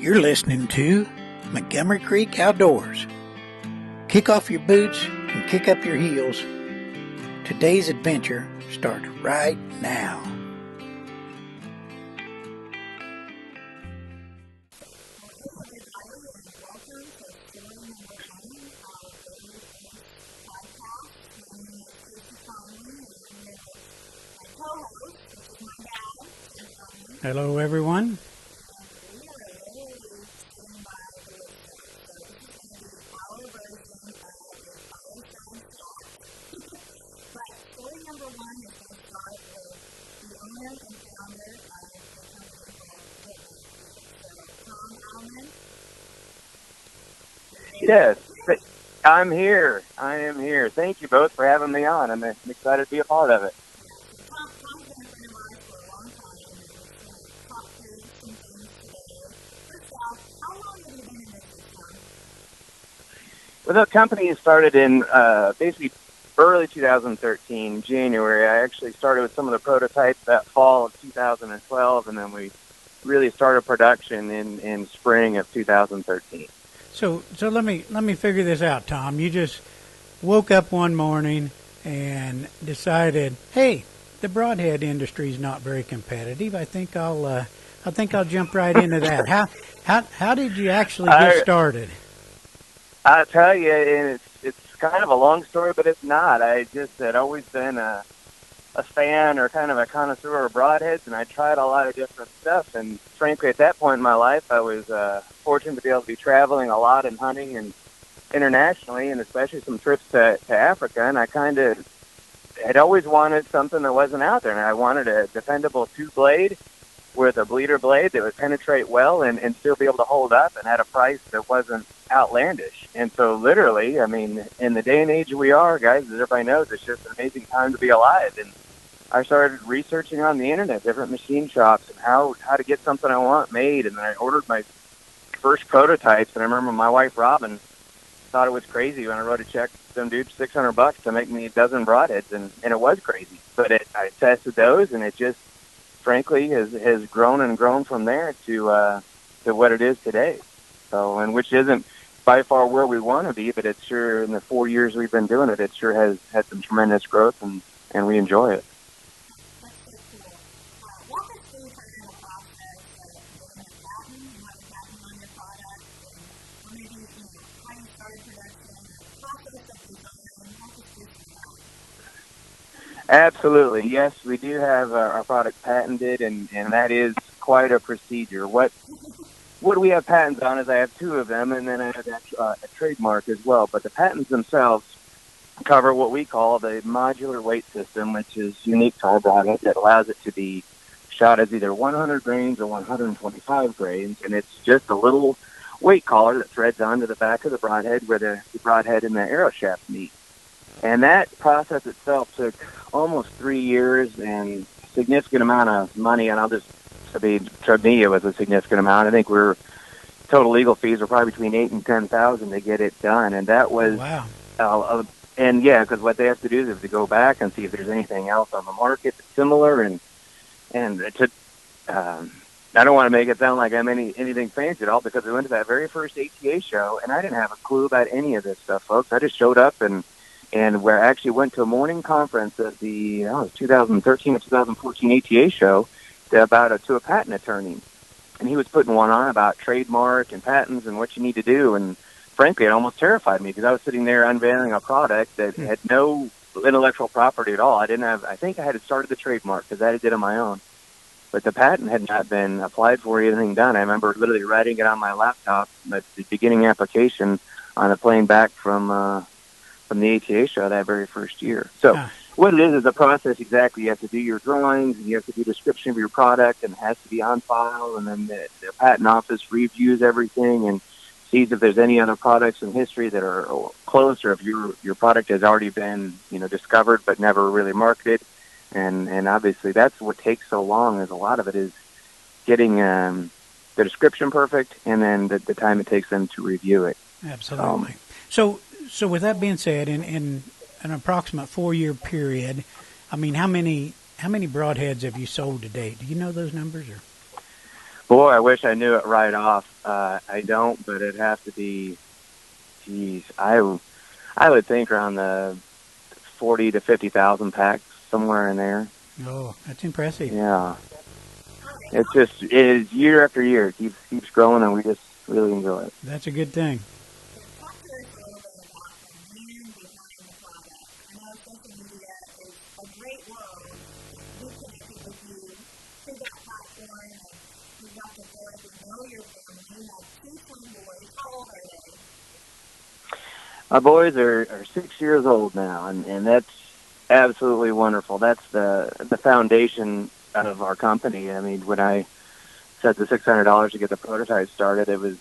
You're listening to Montgomery Creek Outdoors. Kick off your boots and kick up your heels. Today's adventure starts right now. Hello, everyone. Yes, I'm here. I am here. Thank you both for having me on. I'm excited to be a part of it. Well, the company started in basically early 2013, January. I actually started with some of the prototypes that fall of 2012, and then we really started production in spring of 2013. So let me figure this out, Tom. You just woke up one morning and decided, hey, the broadhead industry is not very competitive. I think I'll jump right into that. How did you actually get started? I'll tell you, and it's kind of a long story, but it's not. I just had always been a fan or kind of a connoisseur of broadheads, and I tried a lot of different stuff. And frankly, at that point in my life, I was fortunate to be able to be traveling a lot and hunting and internationally, and especially some trips to Africa. And I kind of had always wanted something that wasn't out there, and I wanted a dependable two-blade with a bleeder blade that would penetrate well and still be able to hold up and at a price that wasn't outlandish. And so literally, I mean, in the day and age we are, guys, as everybody knows, it's just an amazing time to be alive. And I started researching on the internet, different machine shops and how to get something I want made. And then I ordered my first prototypes. And I remember my wife, Robin, thought it was crazy when I wrote a check to some dude $600 to make me a dozen broadheads. And it was crazy. But I tested those, and it just, frankly, has grown and grown from there to what it is today. So, and which isn't by far where we want to be, but it's sure, in the 4 years we've been doing it, it sure has had some tremendous growth, and we enjoy it. Absolutely. Yes, we do have our product patented, and that is quite a procedure. What do we have patents on is I have two of them, and then I have a trademark as well. But the patents themselves cover what we call the modular weight system, which is unique to our broadhead, that allows it to be shot as either 100 grains or 125 grains, and it's just a little weight collar that threads onto the back of the broadhead where the broadhead and the arrow shaft meet. And that process itself took almost 3 years and a significant amount of money, and to me, it was a significant amount. I think total legal fees were probably between $8,000 and $10,000 to get it done, and that was wow. And yeah, because what they have to do is they have to go back and see if there's anything else on the market that's similar, and I don't want to make it sound like I'm anything fancy at all, because we went to that very first ATA show, and I didn't have a clue about any of this stuff, folks. I just showed up and we actually went to a morning conference at the 2013 or 2014 ATA show to a patent attorney, and he was putting one on about trademark and patents and what you need to do. And frankly, it almost terrified me, because I was sitting there unveiling a product that had no intellectual property at all. I think I had started the trademark because I did it on my own, but the patent had not been applied for or anything done. I remember literally writing it on my laptop at the beginning application on a plane back from the ATA show that very first year. So what it is a process exactly. You have to do your drawings, and you have to do a description of your product, and it has to be on file, and then the patent office reviews everything and sees if there's any other products in history that are close, or if your product has already been discovered but never really marketed. And obviously that's what takes so long, is a lot of it is getting the description perfect, and then the time it takes them to review it. Absolutely. So with that being said, in an approximate 4-year period, I mean, how many broadheads have you sold to date? Do you know those numbers? Or? Boy, I wish I knew it right off. I don't, but it'd have to be, geez, I would think around the 40 to 50,000 packs, somewhere in there. Oh, that's impressive. Yeah. It's just, it is year after year. It keeps growing, and we just really enjoy it. That's a good thing. My boys are 6 years old now, and that's absolutely wonderful. That's the foundation of our company. I mean, when I set the $600 to get the prototype started, it was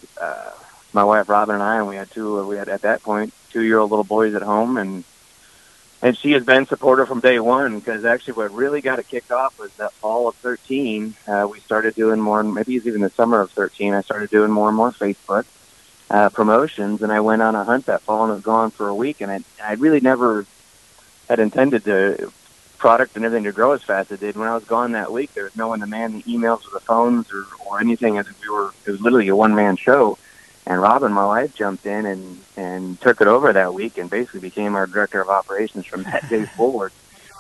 my wife Robin and I, and we had at that point 2-year-old little boys at home, and she has been supportive from day one, because actually what really got it kicked off was that fall of 13. We started doing more, maybe it's even the summer of 13, I started doing more and more Facebook promotions, and I went on a hunt that fall and was gone for a week, and I really never had intended the product and everything to grow as fast as it did. When I was gone that week, there was no one to man the emails or the phones or anything. It was literally a one-man show. And Robin, my wife, jumped in and took it over that week and basically became our director of operations from that day forward.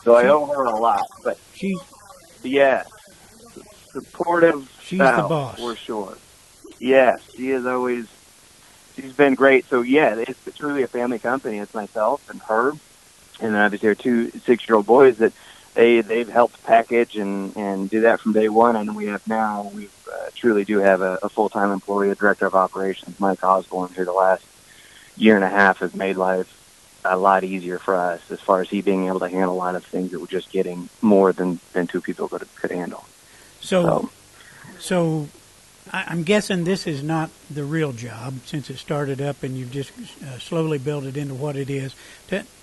So I owe her a lot. But She's yeah, supportive she's the spouse boss. for sure. Yes, she's been great. So yeah, it's really a family company. It's myself and her, and then obviously our 2 6-year-old boys that they've helped package and do that from day one. And we truly do have a full-time employee, a director of operations, Mike Osborne, who the last year and a half has made life a lot easier for us, as far as he being able to handle a lot of things that we're just getting more than 2 people could handle. So I'm guessing this is not the real job, since it started up and you've just slowly built it into what it is.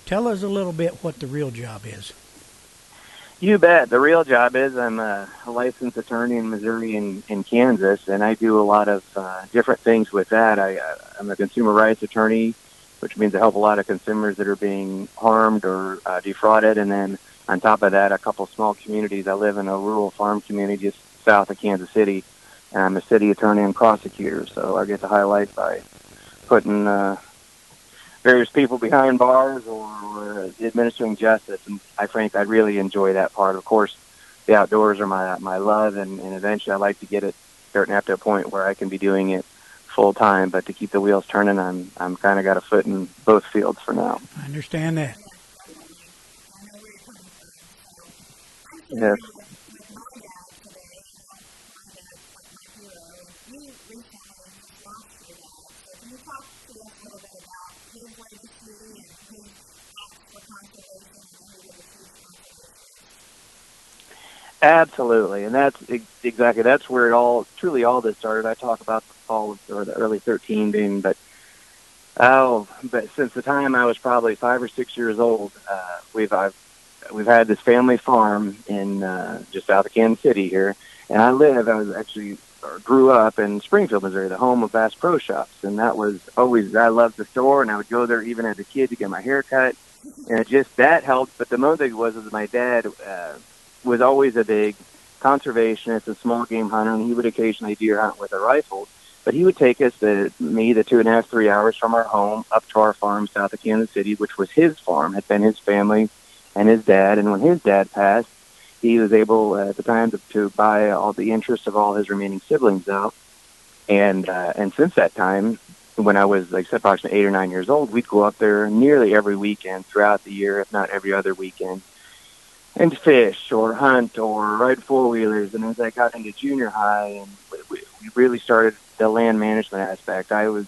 Tell us a little bit what the real job is. You bet. The real job is I'm a licensed attorney in Missouri and Kansas, and I do a lot of different things with that. I'm a consumer rights attorney, which means I help a lot of consumers that are being harmed or defrauded. And then on top of that, a couple small communities. I live in a rural farm community just south of Kansas City, and I'm a city attorney and prosecutor, so I get to highlight by putting various people behind bars or administering justice. And I really enjoy that part. Of course, the outdoors are my love, and eventually I'd like to get it starting up to a point where I can be doing it full time. But to keep the wheels turning, I'm kind of got a foot in both fields for now. I understand that. Yes. Absolutely, and that's where all this started. I talk about the fall or the early 13 being, but since the time I was probably 5 or 6 years old, we've had this family farm in just south of Kansas City here, and I was actually grew up in Springfield, Missouri, the home of Bass Pro Shops, and that was always, I loved the store, and I would go there even as a kid to get my hair cut, and that helped. But the most thing was my dad was always a big conservationist and small game hunter, and he would occasionally deer hunt with a rifle. But he would take us, the 2.5, 3 hours from our home up to our farm south of Kansas City, which was his farm, had been his family and his dad. And when his dad passed, he was able at the time to buy all the interest of all his remaining siblings out. And since that time, when I was, like I said, approximately 8 or 9 years old, we'd go up there nearly every weekend throughout the year, if not every other weekend, and fish or hunt or ride four-wheelers. And as I got into junior high, and we really started the land management aspect, I was,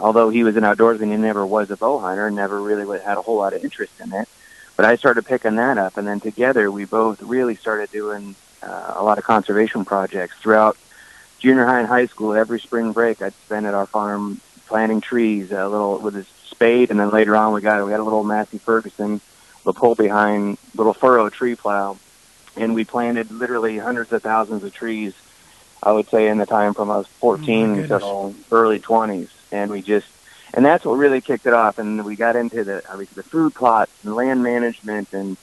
although he was an outdoorsman, he never was a bow hunter, never really had a whole lot of interest in it. But I started picking that up, and then together we both really started doing a lot of conservation projects throughout junior high and high school. Every spring break I'd spend at our farm planting trees, a little with a spade, and then later on we had a little Massey Ferguson, the pull behind little furrow tree plow, and we planted literally hundreds of thousands of trees, I would say, in the time from I was 14 until early 20s. And that's what really kicked it off. And we got into the food plots and land management, and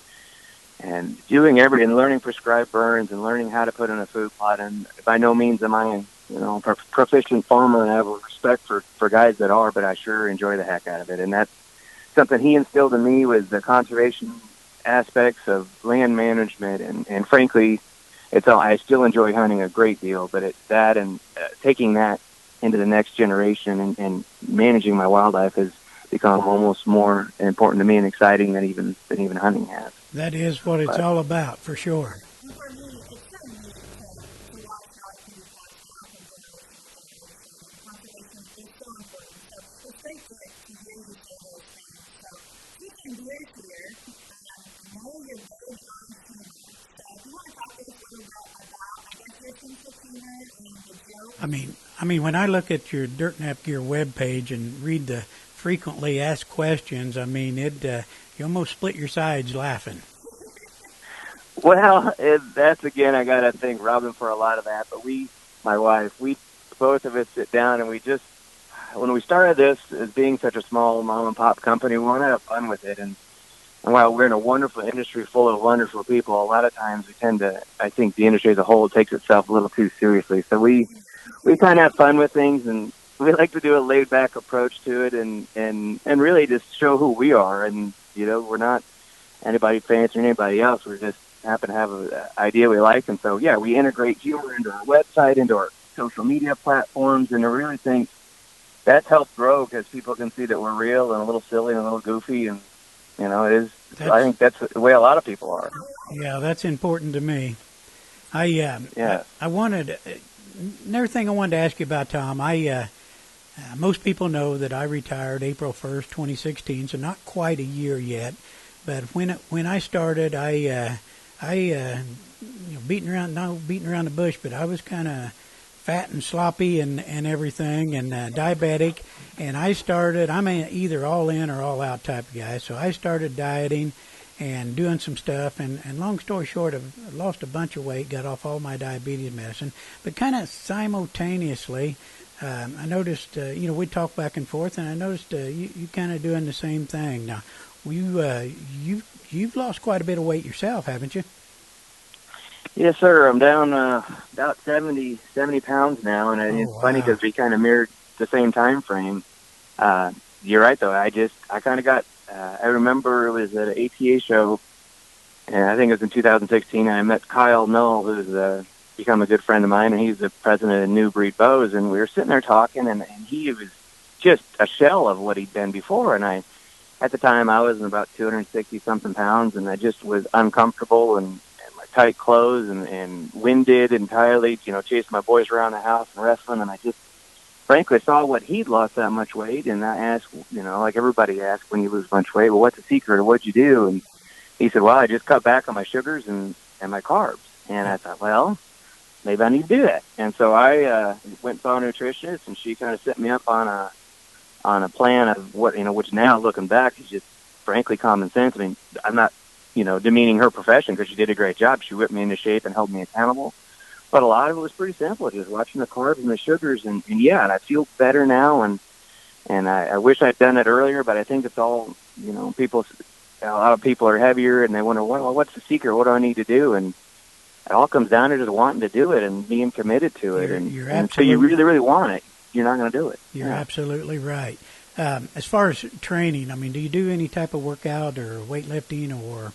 and doing and learning prescribed burns and learning how to put in a food plot. And by no means am I, proficient farmer, and I have a respect for guys that are, but I sure enjoy the heck out of it. And that's something he instilled in me, was the conservation aspects of land management. And frankly, I still enjoy hunting a great deal, but it's that and taking that into the next generation and managing my wildlife has become almost more important to me and exciting than even hunting has. That is what it's all about, for sure. I mean, when I look at your Dirt Nap Gear webpage and read the frequently asked questions, I mean, you almost split your sides laughing. Well, that's again, I got to thank Robin for a lot of that. But my wife, we both of us sit down and when we started this as being such a small mom and pop company, we want to have fun with it. And while we're in a wonderful industry full of wonderful people, a lot of times I think the industry as a whole takes itself a little too seriously. So we kind of have fun with things, and we like to do a laid back approach to it and really just show who we are. And, we're not anybody fancy or anybody else. We just happen to have an idea we like. And so, yeah, we integrate humor into our website, into our social media platforms. And I really think that's helped grow because people can see that we're real and a little silly and a little goofy. And, it is. I think that's the way a lot of people are. Yeah, that's important to me. I wanted another thing I wanted to ask you about, Tom. Most people know that I retired April 1st, 2016, so not quite a year yet. But when I started, beating around the bush, but I was kind of fat and sloppy and everything, and diabetic. And I'm either all in or all out type of guy. So I started dieting and doing some stuff. And long story short, I've lost a bunch of weight, got off all my diabetes medicine. But kind of simultaneously, I noticed, we talk back and forth, and I noticed you kind of doing the same thing. Now, you've lost quite a bit of weight yourself, haven't you? Yes, sir. I'm down about 70 pounds now, and it's funny because we kind of mirrored the same time frame. You're right, though. I kind of got. I remember it was at an ATA show, and I think it was in 2016. I met Kyle Null, who's become a good friend of mine, and he's the president of New Breed Bows. And we were sitting there talking, and he was just a shell of what he'd been before. And at the time, I was in about 260 something pounds, and I just was uncomfortable and tight clothes and winded entirely, chasing my boys around the house and wrestling. And I just frankly saw what he'd lost that much weight. And I asked, like everybody asks when you lose a bunch of weight, well, what's the secret or what'd you do? And he said, well, I just cut back on my sugars and my carbs. And I thought, well, maybe I need to do that. And so I went and saw a nutritionist, and she kind of set me up on a plan of what, which now looking back is just frankly common sense. I mean, I'm not, demeaning her profession because she did a great job. She whipped me into shape and held me accountable. But a lot of it was pretty simple, just watching the carbs and the sugars. And I feel better now. And I wish I'd done it earlier, but I think it's all, a lot of people are heavier and they wonder, well, what's the secret? What do I need to do? And it all comes down to just wanting to do it and being committed to it. And so you really, really want it, you're not going to do it. You're absolutely right. As far as training, I mean, do you do any type of workout or weightlifting or?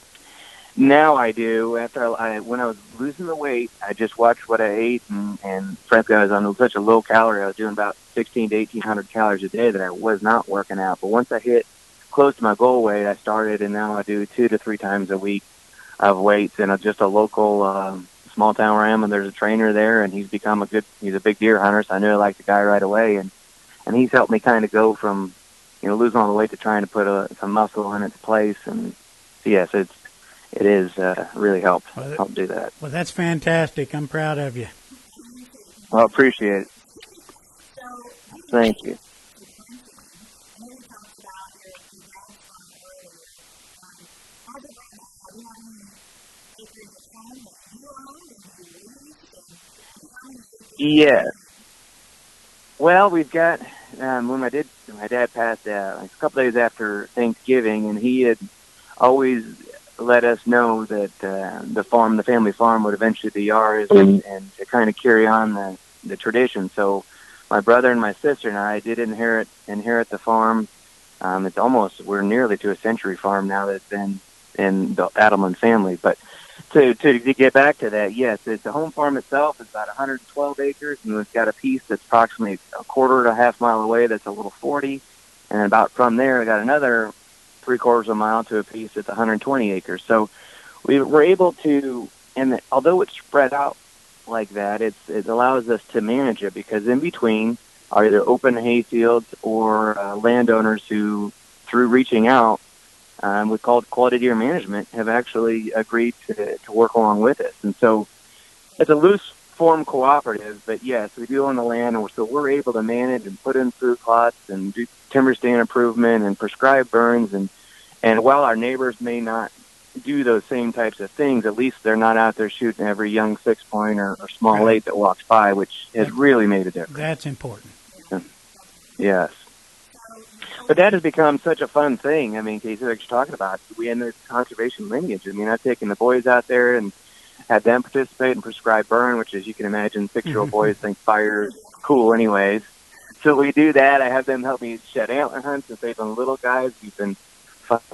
Now I do. When I was losing the weight, I just watched what I ate, and frankly, I was on such a low calorie. I was doing about 16 to 1,800 calories a day that I was not working out. But once I hit close to my goal weight, I started, and now I do 2 to 3 times a week of weights in just a local small town where I am. And there's a trainer there, and he's a big deer hunter, so I knew I liked the guy right away. And he's helped me kind of go from, losing all the weight to trying to put some muscle in its place. And yes, it is really helped do that. Well, that's fantastic. I'm proud of you. Well, appreciate it. Thank you. Yeah. Well, we've got when my dad passed like a couple days after Thanksgiving, and he had always let us know that the family farm, would eventually be ours, and to kind of carry on the tradition. So my brother and my sister and I did inherit the farm. We're nearly to a century farm now that's been in the Addleman family. But to get back to that, yes, the home farm itself is about 112 acres, and we've got a piece that's approximately a quarter to a half mile away that's a little 40, and about from there we got another 3/4 of a mile to a piece that's 120 acres. So we were able to, and although it's spread out like that, it allows us to manage it, because in between are either open hay fields or landowners who, through reaching out, we called quality deer management, have actually agreed to work along with us. And so it's a loose form cooperative, but yes, we do own the land, and so we're able to manage and put in food plots and do timber stand improvement and prescribe burns. And while our neighbors may not do those same types of things, at least they're not out there shooting every young 6-point or small 8 that walks by, which has really made a difference. That's important. Yes. But that has become such a fun thing. I mean, Casey, like you're talking about, we end this conservation lineage. I mean, I've taken the boys out there and had them participate in prescribed burn, which, as you can imagine, 6-year-old boys think fire is cool anyways. So we do that. I have them help me shed antler hunts since they've been little guys. We've been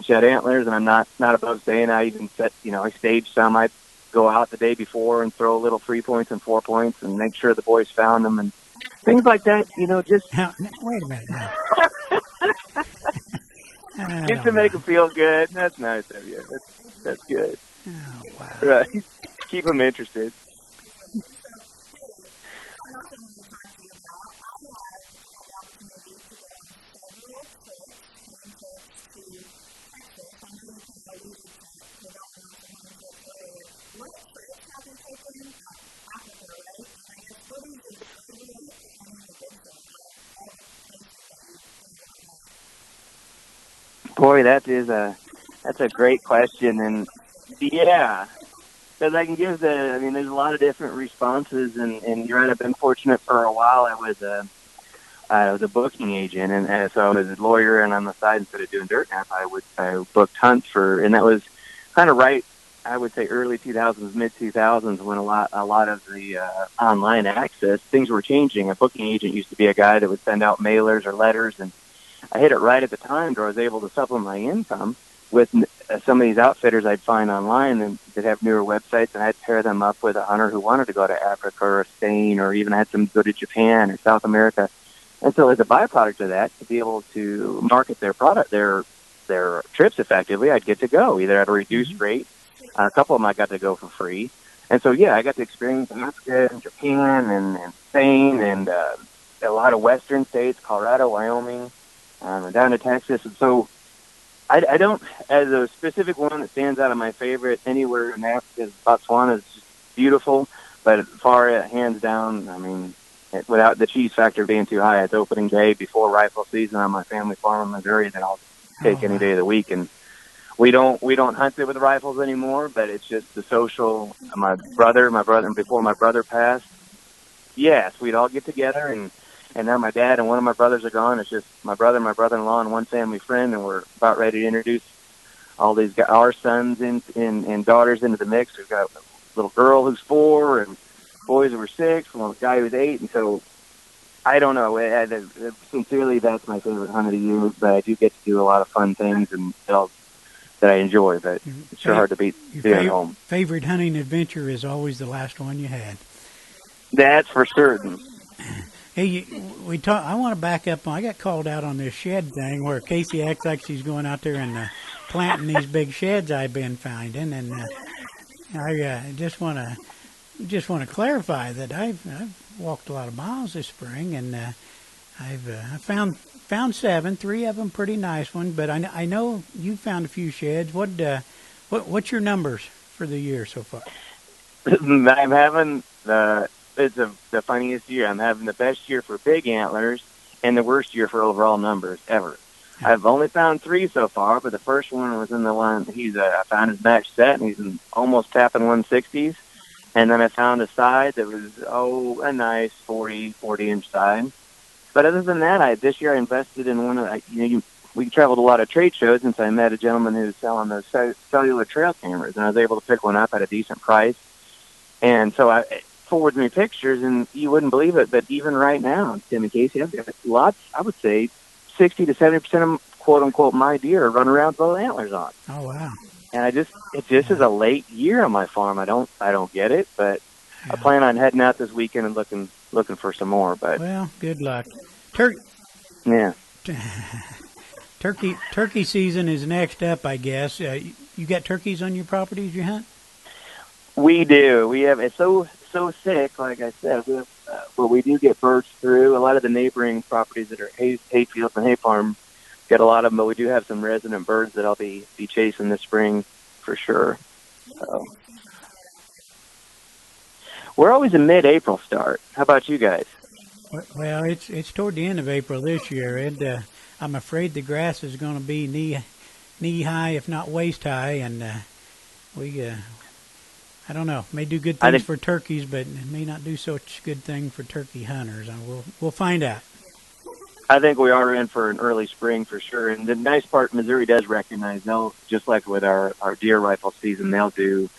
shed antlers, and I'm not above saying I even I stage some. I go out the day before and throw little 3 points and 4 points and make sure the boys found them and things like that. Just now, wait a minute. just to make them feel good. That's nice of you. That's good. Oh, wow. Right. Keep them interested. Boy, that's a great question, and yeah, because I can give there's a lot of different responses, and you're right. I've been fortunate for a while. I was a booking agent, and so I was a lawyer, and on the side, instead of doing dirt nap, I booked hunts and that was kind of right. I would say early 2000s, mid 2000s, when a lot of the online access things were changing. A booking agent used to be a guy that would send out mailers or letters, and I hit it right at the time where I was able to supplement my income with some of these outfitters I'd find online and that have newer websites, and I'd pair them up with a hunter who wanted to go to Africa or Spain, or even had some go to Japan or South America. And so as a byproduct of that, to be able to market their product, their trips effectively, I'd get to go either at a reduced rate. A couple of them I got to go for free. And so, yeah, I got to experience Africa and Japan and Spain and a lot of western states, Colorado, Wyoming, down to Texas. And so I don't, as a specific one that stands out of my favorite anywhere in Africa, Botswana is just beautiful, but hands down, I mean, without the cheese factor being too high, it's opening day before rifle season on my family farm in Missouri that I'll take any day of the week. And we don't hunt it with rifles anymore, but it's just the social. My brother, and before my brother passed, yes, we'd all get together, and now my dad and one of my brothers are gone. It's just my brother, my brother-in-law, and one family friend, and we're about ready to introduce all these our sons and daughters into the mix. We've got a little girl who's 4 and boys who are 6, and a guy who's 8, and so I don't know. Sincerely, that's my favorite hunt of the year, but I do get to do a lot of fun things and that I enjoy, but it's sure hard to beat being at home. Favorite hunting adventure is always the last one you had. That's for certain. Hey, I want to back up. I got called out on this shed thing where Casey acts like she's going out there and planting these big sheds I've been finding, and I just want to clarify that I've walked a lot of miles this spring, and I've found 7, 3 of them pretty nice ones. But I know you found a few sheds. What's your numbers for the year so far? I'm having the funniest year. I'm having the best year for big antlers and the worst year for overall numbers ever. I've only found 3 so far, but the first one was in the one. I found his match set, and he's almost tapping 160s. And then I found a side that was a nice 40-inch side. But other than that, this year I invested in one of we we traveled a lot of trade shows, and so I met a gentleman who was selling those cellular trail cameras, and I was able to pick one up at a decent price. And so I forwarded me pictures, and you wouldn't believe it, but even right now, Tim and Casey, I've got lots, I would say 60 to 70% of quote-unquote my deer run around with both antlers on. Oh, wow. And it just is a late year on my farm. I don't get it, but Yeah. I plan on heading out this weekend and looking for some more. But well, good luck. Yeah. Turkey season is next up, I guess. You got turkeys on your properties you hunt? We do. We have. It's so thick, like I said. But we do get birds through. A lot of the neighboring properties that are hay fields and hay farm get a lot of them, but we do have some resident birds that I'll be chasing this spring for sure. So we're always a mid-April start. How about you guys? Well, it's toward the end of April this year, and I'm afraid the grass is going to be knee high, if not waist high, and I don't know, may do good things for turkeys, but it may not do such good thing for turkey hunters. We'll find out. I think we are in for an early spring for sure. And the nice part, Missouri does recognize, they'll, just like with our deer rifle season, they'll do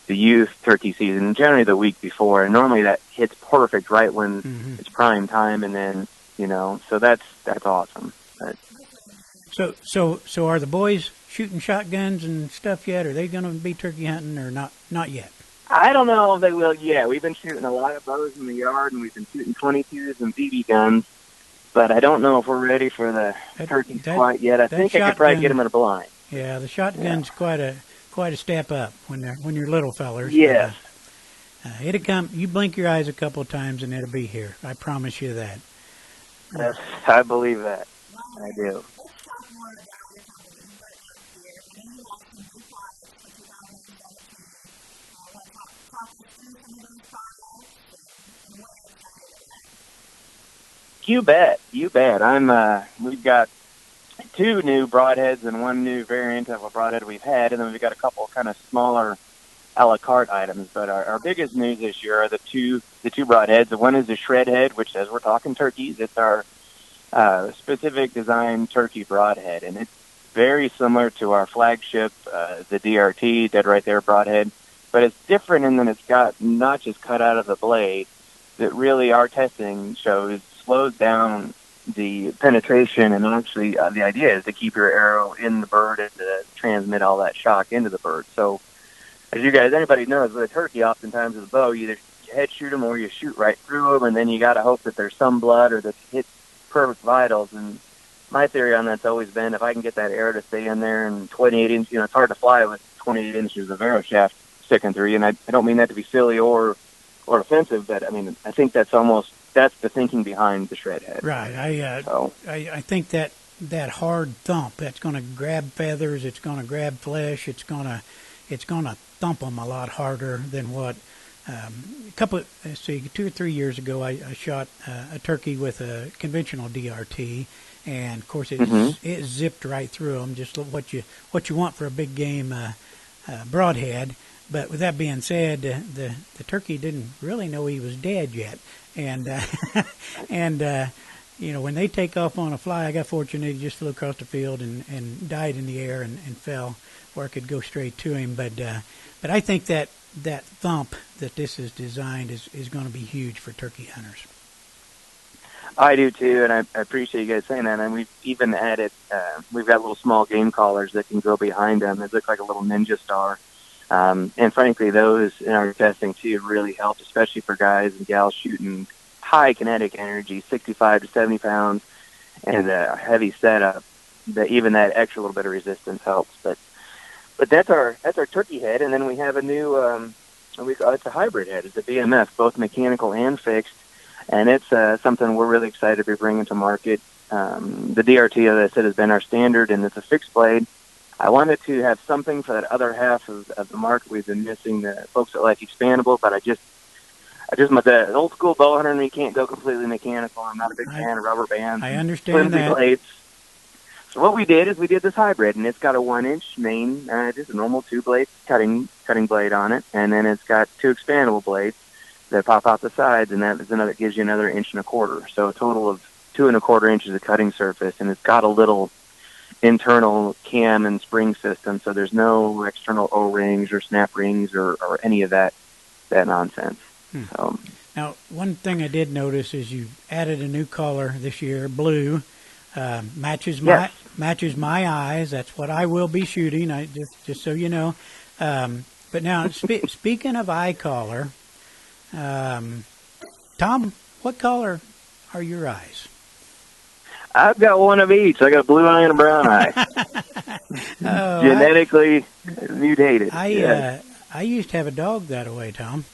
the youth turkey season generally the week before. And normally that hits perfect right when it's prime time. And then, so that's awesome. But, So are the boys shooting shotguns and stuff yet? Are they going to be turkey hunting or not yet? I don't know if they will yet. We've been shooting a lot of bows in the yard, and we've been shooting 22s and BB guns. But I don't know if we're ready for the turkeys quite yet. I think I could probably get them in a blind. Yeah, the shotgun's quite a step up when you're little fellers. Yes. It'll come. You blink your eyes a couple of times and it'll be here. I promise you that. Yes, I believe that. I do. You bet. We've got 2 new broadheads and 1 new variant of a broadhead we've had, and then we've got a couple kind of smaller a la carte items. But our biggest news this year are the two broadheads. The one is the shred head, which, as we're talking turkeys, it's our specific design turkey broadhead, and it's very similar to our flagship, the DRT, dead right there broadhead. But it's different in that it's got notches cut out of the blade that really our testing shows slows down the penetration, and actually the idea is to keep your arrow in the bird and to transmit all that shock into the bird. So as anybody knows, with a turkey, oftentimes with a bow, you either head shoot them or you shoot right through them, and then you got to hope that there's some blood or that hits perfect vitals. And my theory on that's always been, if I can get that arrow to stay in there and 28 inches, it's hard to fly with 28 inches of arrow shaft sticking through you. And I don't mean that to be silly or offensive, but I mean, I think that's the thinking behind the shred head. Right. I think that hard thump, that's going to grab feathers, it's going to grab flesh, it's going to thump them a lot harder than what 2 or 3 years ago I shot a turkey with a conventional DRT, and of course it zipped right through them, just what you want for a big game broadhead. But with that being said, the turkey didn't really know he was dead yet, and when they take off on a fly, I got fortunate; he just flew across the field and died in the air and fell where I could go straight to him. But I think that thump that this is designed is going to be huge for turkey hunters. I do too, and I appreciate you guys saying that. And we've even added, we've got little small game collars that can go behind them. They look like a little ninja star. And frankly, those in our testing too really helped, especially for guys and gals shooting high kinetic energy, 65 to 70 pounds, and a heavy setup. That even that extra little bit of resistance helps. But that's our turkey head, and then we have a new it's a hybrid head. It's a BMF, both mechanical and fixed, and it's something we're really excited to be bringing to market. The DRT, as I said, has been our standard, and it's a fixed blade. I wanted to have something for that other half of the market we've been missing, the folks that like expandable, but the old school bow hunter and me can't go completely mechanical. I'm not a big fan of rubber bands. I understand that. Blades. So what we did is we did this hybrid, and it's got a 1-inch main, just a normal 2-blade cutting blade on it, and then it's got 2 expandable blades that pop out the sides, and that gives you another 1.25 inches. So a total of 2.25 inches of cutting surface, and it's got a little internal cam and spring system, so there's no external O-rings or snap rings or any of that nonsense. So now, one thing I did notice is you added a new color this year, blue. Matches my eyes. That's what I will be shooting. I just so you know. But now, speaking of eye color, Tom, what color are your eyes? I've got one of each. I got a blue eye and a brown eye. Genetically mutated. I used to have a dog that way, Tom.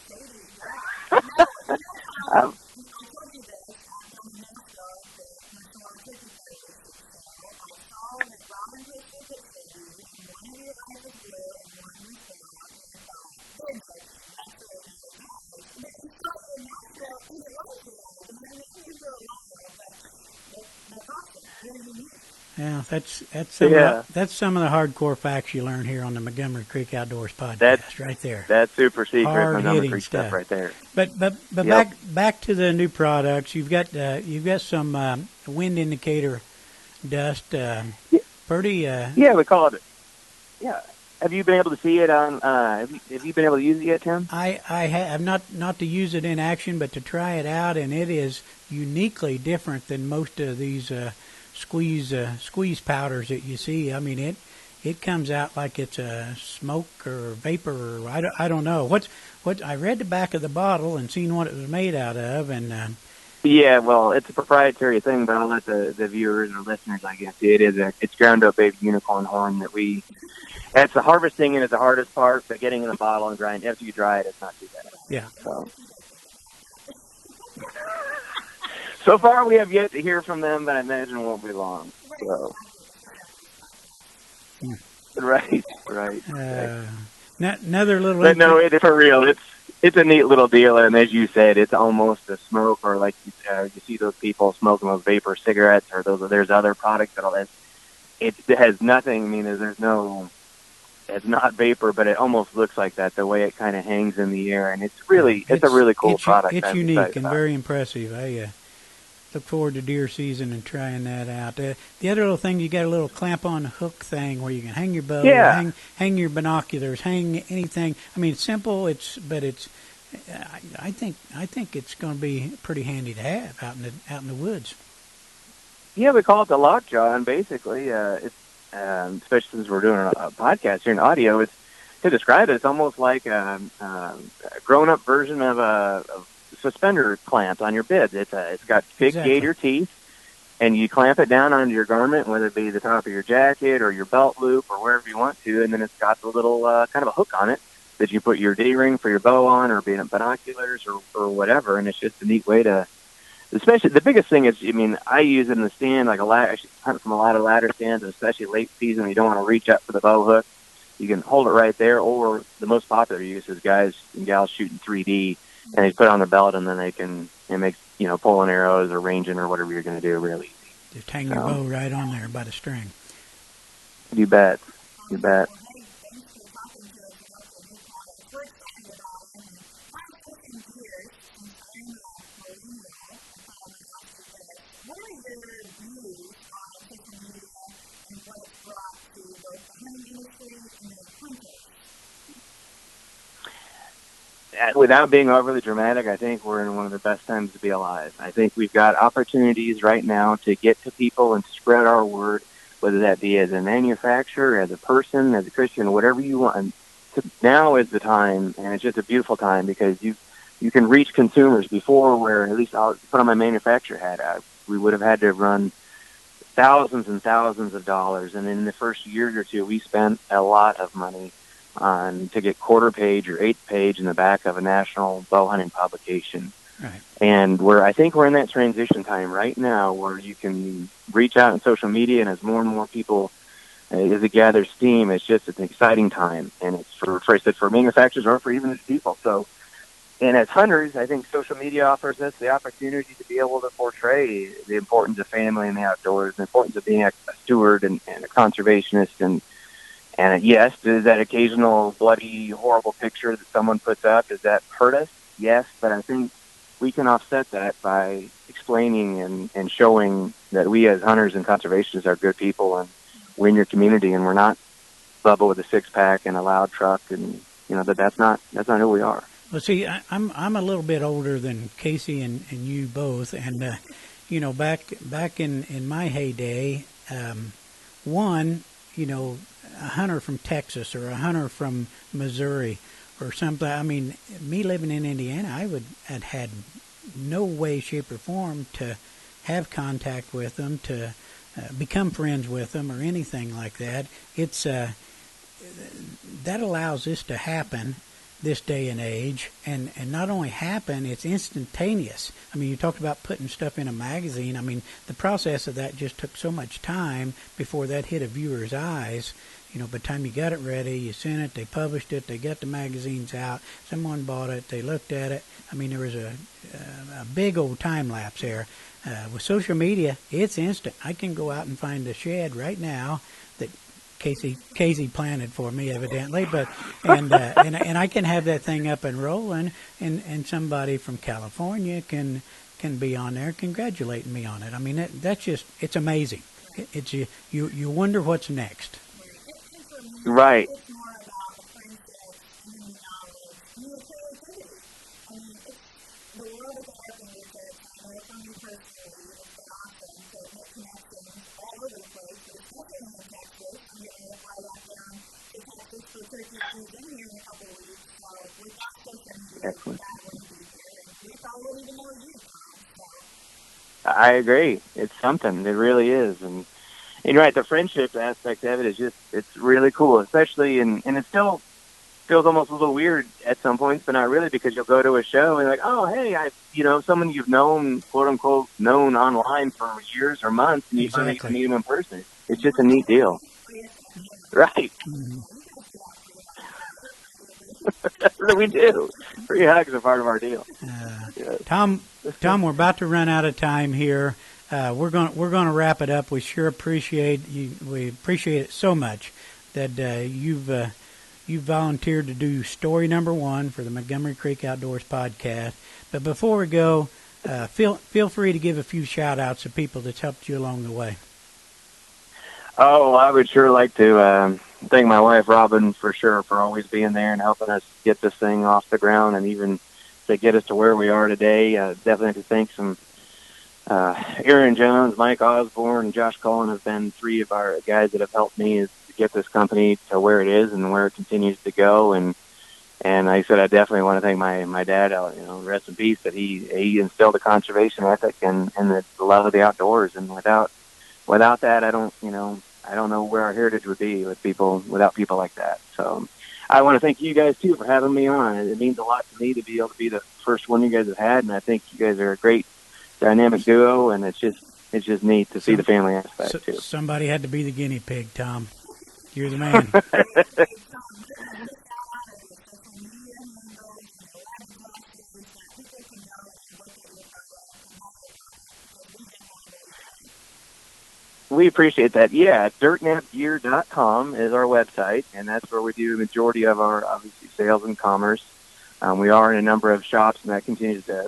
Yeah, that's some of the hardcore facts you learn here on the Montgomery Creek Outdoors podcast. That's right there. That's super secret Montgomery Creek stuff right there. But yep. back to the new products. You've got some wind indicator dust. Pretty. Yeah, we call it. Yeah. Have you been able to see it on? Have you been able to use it yet, Tim? I have not to use it in action, but to try it out, and it is uniquely different than most of these squeeze powders that you see. I mean, it comes out like it's a smoke or vapor. Or I don't know what I read the back of the bottle and seen what it was made out of, and yeah, well, it's a proprietary thing, but I'll let the viewers or listeners, I guess, it's ground up baby unicorn horn that we. That's the harvesting and it's the hardest part, but getting in the bottle and drying. After you dry it, it's not too bad. Yeah. So far, we have yet to hear from them, but I imagine it won't be long. So. Right. Another little. But no, it's for real. It's a neat little deal, and as you said, it's almost a smoke, or like you see those people smoking those vapor cigarettes, or there's other products that all that. It has nothing. I mean, there's no. It's not vapor, but it almost looks like that, the way it kind of hangs in the air. And it's a really cool product. It's unique and very impressive. I look forward to deer season and trying that out. The other little thing, you got a little clamp-on hook thing where you can hang your bow, hang your binoculars, hang anything. I mean, it's simple. I think it's going to be pretty handy to have out in the woods. Yeah, we call it the lockjaw, and basically, it's. Especially since we're doing a podcast here in audio, to describe it, it's almost like a grown-up version of a suspender clamp on your bib. It's got big gator teeth, and you clamp it down onto your garment, whether it be the top of your jacket or your belt loop or wherever you want to, and then it's got the little kind of a hook on it that you put your D-ring for your bow on, or being binoculars or whatever, and it's just a neat way to. Especially, the biggest thing is, I mean, I use it in the stand, like I hunt from a lot of ladder stands, especially late season when you don't want to reach up for the bow hook. You can hold it right there, or the most popular use is guys and gals shooting 3D, and they put it on their belt, and then it makes, pulling arrows or ranging or whatever you're going to do really easy. Just hang your bow right on there by the string. You bet. Without being overly dramatic, I think we're in one of the best times to be alive. I think we've got opportunities right now to get to people and to spread our word, whether that be as a manufacturer, as a person, as a Christian, whatever you want. And now is the time, and it's just a beautiful time because you can reach consumers before where, at least I'll put on my manufacturer hat, we would have had to run thousands and thousands of dollars. And in the first year or two, we spent a lot of money to get quarter page or eighth page in the back of a national bow hunting publication. Right. And I think we're in that transition time right now where you can reach out on social media, and as more and more people, as it gathers steam, it's an exciting time. And it's for manufacturers or for even people. So, and as hunters, I think social media offers us the opportunity to be able to portray the importance of family and the outdoors, the importance of being a steward and a conservationist. And yes, does that occasional bloody, horrible picture that someone puts up, does that hurt us? Yes, but I think we can offset that by explaining and showing that we as hunters and conservationists are good people, and we're in your community, and we're not Bubba with a six-pack and a loud truck, and that's not who we are. Well, see, I'm a little bit older than Casey and you both, and back in my heyday, one, a hunter from Texas or a hunter from Missouri or something. I mean, me living in Indiana, I would have had no way, shape, or form to have contact with them, to become friends with them, or anything like that. It's that allows this to happen this day and age, and not only happen, it's instantaneous. I mean, you talked about putting stuff in a magazine. I mean, the process of that just took so much time before that hit a viewer's eyes. By the time you got it ready, you sent it, they published it, they got the magazines out, someone bought it, they looked at it. I mean, there was a big old time lapse there. With social media, it's instant. I can go out and find a shed right now that Casey planted for me, evidently, and I can have that thing up and rolling, and somebody from California can be on there congratulating me on it. I mean, that's just, it's amazing. It's you wonder what's next. Right. Excellent. I agree. It's something. It really is. And you're right. The friendship aspect of it is just, it's really cool, especially, and it still feels almost a little weird at some points, but not really, because you'll go to a show and like, oh, hey, someone you've known, quote unquote, known online for years or months, and you finally get to meet them in person. It's just a neat deal. Right. Mm-hmm. That's what we do. Free hugs are part of our deal. Yes. Tom, we're about to run out of time here. We're going to wrap it up. We sure appreciate you. We appreciate it so much that you've volunteered to do story number 1 for the Montgomery Creek Outdoors podcast. But before we go, feel free to give a few shout outs to people that's helped you along the way. Oh, I would sure like to thank my wife, Robin, for sure, for always being there and helping us get this thing off the ground, and even to get us to where we are today. Definitely to thank some Aaron Jones, Mike Osborne, and Josh Cullen have been 3 of our guys that have helped me to get this company to where it is and where it continues to go. And like I said, I definitely want to thank my dad, rest in peace, that he instilled a conservation ethic and the love of the outdoors. And without that, I don't know where our heritage would be without people like that. So I want to thank you guys too for having me on. It means a lot to me to be able to be the first one you guys have had, and I think you guys are a great dynamic duo, and it's just neat to see the family aspect too. Somebody had to be the guinea pig, Tom. You're the man. We appreciate that. Yeah, dirtnapgear.com is our website, and that's where we do the majority of our, obviously, sales and commerce. We are in a number of shops, and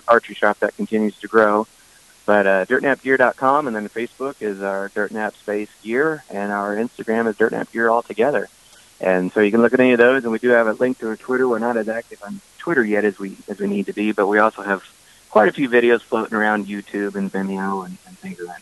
archery shop that continues to grow. But dirtnapgear.com, and then Facebook is our Dirtnap Space Gear, and our Instagram is Dirtnap Gear altogether. And so you can look at any of those, and we do have a link to our Twitter. We're not as active on Twitter yet as we need to be, but we also have quite a few videos floating around YouTube and Vimeo and things of that